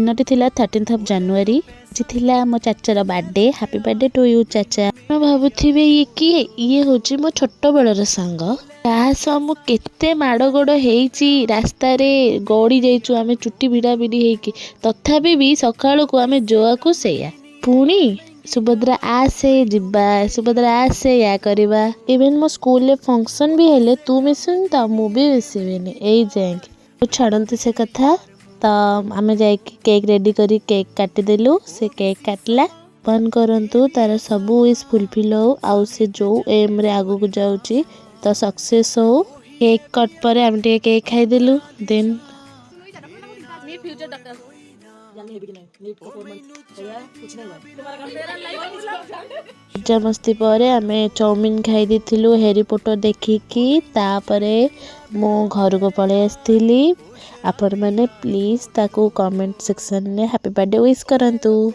दिनटी थिला 13 जनवरी जी थिला मो चाचार birthday. Happy birthday to you chacha. मैं भाबुथिबे ये किए ये होची मो छोट बेलर सांग सह मु केते माड़ गोड़ हेइची रास्ता रे गड़ी जाइचु आमे चुट्टी भिड़ा भिड़ी हेइकी तथापि भी सकाळु को आमे जोआ को सेया पुणी सुभद्रा आसे जिबा सुभद्रा आसे या करबा। इवन मो स्कूल रे फंक्शन भी हेले तू मिसुन त मु भी मिसबेनी एई जांक तो छाड़ंती से कथा। तो आमे जाइकी केक रेडी करी केक काटिदेलु से केक काटला बंद करंतु तार सबू विश फुलफिल हो आउ से जो एम रे आगु को जाउची तो सक्सेस हो। केक कट पर आम केक खाईदेलु देन मजा मस्ती पर आमे चाउमिन खाई देथिलु हैरी पॉटर देखिकी तापरे मो घर को पळे आस्थिली। आपण माने प्लीज ताको कमेंट सेक्शन में हैप्पी बर्थडे विश करंतु।